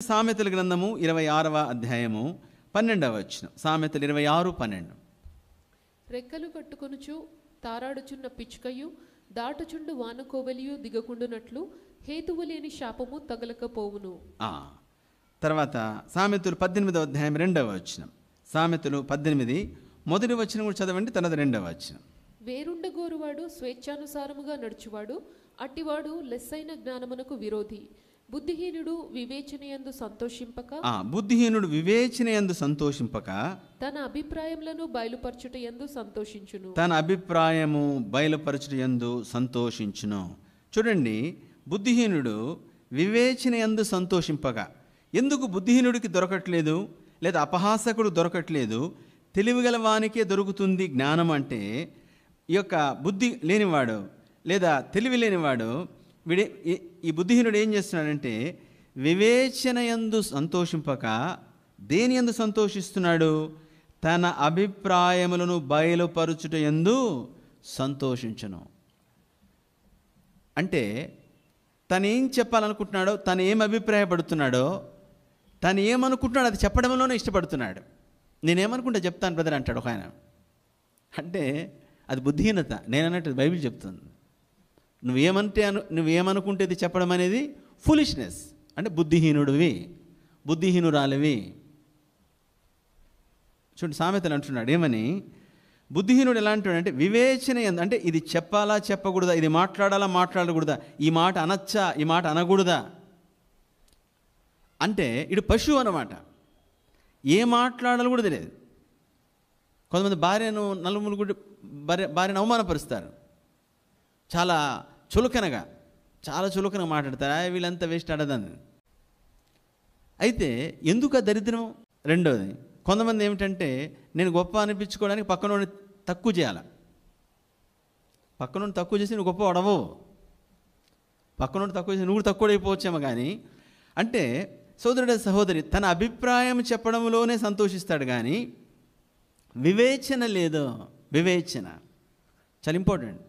సామెతల గ్రంథము 26వ అధ్యాయము 12వ వచనం. సామెతలు 26:12. రెక్కలు కట్టుకొనుచు తారాడుచున్న పిచ్చుకయు దాటుచుండు వానకోవలియు దిగకుండునట్లు హేతువు లేని శాపము తగలకపోవును. తర్వాత సామెతలు 18వ అధ్యాయం 2వ వచనం. సామెతలు 18 మొదటి వచనం కూడా చదవండి, తర్వాత 2వ వచనం. వేరుండగోరువాడు స్వేచ్ఛానుసారముగా నడుచువాడు, అట్టివాడు లెస్సైన జ్ఞానమునకు విరోధి. బుద్ధిహీనుడు వివేచనయందు సంతోషింపక తన అభిప్రాయములను బయలుపరచుటయందు సంతోషించును. తన అభిప్రాయము బయలుపరచుటయందు సంతోషించును. చూడండి, బుద్ధిహీనుడు వివేచనయందు సంతోషింపక. ఎందుకు బుద్ధిహీనుడికి దొరకట్లేదు, లేదా అపహాసకుడు దొరకట్లేదు, తెలివిగల వానికే దొరుకుతుంది జ్ఞానం అంటే? ఈ యొక్క బుద్ధి లేనివాడు లేదా తెలివి లేనివాడు ఈ బుద్ధిహీనుడు ఏం చేస్తున్నాడంటే వివేచనయందు సంతోషింపక దేని యందు సంతోషిస్తున్నాడు? తన అభిప్రాయములను బయలుపరచుటయందు సంతోషించును. అంటే తను ఏం చెప్పాలనుకుంటున్నాడో, తను ఏం అభిప్రాయపడుతున్నాడో, తను ఏమనుకుంటున్నాడో అది చెప్పడంలోనే ఇష్టపడుతున్నాడు. నేనేమనుకుంటా చెప్తాను బ్రదర్ అంటాడు ఒక ఆయన. అంటే అది బుద్ధిహీనత. నేనన్నట్టు బైబిల్ చెప్తుంది. నువ్వేమనుకుంటే ఇది చెప్పడం అనేది ఫులిష్నెస్. అంటే బుద్ధిహీనుడివి, బుద్ధిహీనురాలివి. చూడండి, సామెతలు అంటున్నాడు ఏమని? బుద్ధిహీనుడు ఎలా అంటున్నాడంటే వివేచన అంటే ఇది చెప్పాలా చెప్పకూడదా, ఇది మాట్లాడాలా మాట్లాడకూడదా, ఈ మాట అనొచ్చా ఈ మాట అనకూడదా. అంటే ఇటు పశువు అన్నమాట. ఏ మాట్లాడాలి కూడా తెలియదు. కొంతమంది భార్యను నలుగురు భార్యను అవమానపరుస్తారు. చాలా చులకనగా మాట్లాడతారు. వీళ్ళంతా వేస్ట్ ఆడదని. అయితే ఎందుకు ఆ దరిద్రం? రెండోది, కొంతమంది ఏమిటంటే నేను గొప్ప అనిపించుకోవడానికి పక్కనోడిని తక్కువ చేయాలి. పక్కనోడిని తక్కువ చేసి నువ్వు గొప్ప వాడవు. పక్కనోడిని తక్కువ చేసి నువ్వు తక్కువ అయిపోవచ్చేమో. కానీ అంటే సోదరుడ సహోదరి, తన అభిప్రాయం చెప్పడంలోనే సంతోషిస్తాడు కానీ వివేచన లేదు. వివేచన చాలా ఇంపార్టెంట్.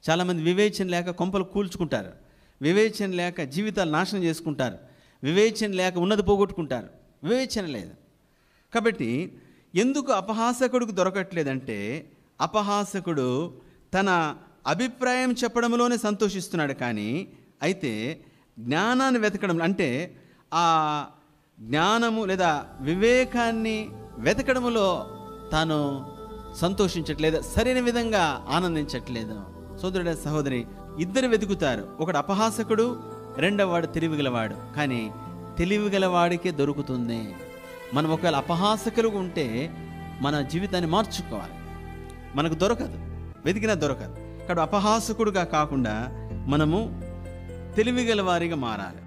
చాలామంది వివేచన లేక కొంపలు కూల్చుకుంటారు, వివేచన లేక జీవితాలు నాశనం చేసుకుంటారు, వివేచన లేక ఉన్నది పోగొట్టుకుంటారు. వివేచన లేదు. కాబట్టి ఎందుకు అపహాసకుడికి దొరకట్లేదంటే అపహాసకుడు తన అభిప్రాయం చెప్పడంలోనే సంతోషిస్తున్నాడు. కానీ అయితే జ్ఞానాన్ని వెతకడం అంటే ఆ జ్ఞానము లేదా వివేకాన్ని వెతకడంలో తాను సంతోషించట్లేదు, సరైన విధంగా ఆనందించట్లేదు. సోదరుడ సహోదరి, ఇద్దరు వెతుకుతారు. ఒకడు అపహాసకుడు, రెండవ వాడు తెలివిగలవాడు. కానీ తెలివిగలవాడికే దొరుకుతుంది. మనం ఒకవేళ అపహాసకులుగా ఉంటే మన జీవితాన్ని మార్చుకోవాలి. మనకు దొరకదు, వెతికినా దొరకదు. కాబట్టి అపహాసకుడుగా కాకుండా మనము తెలివిగల వారిగా మారాలి.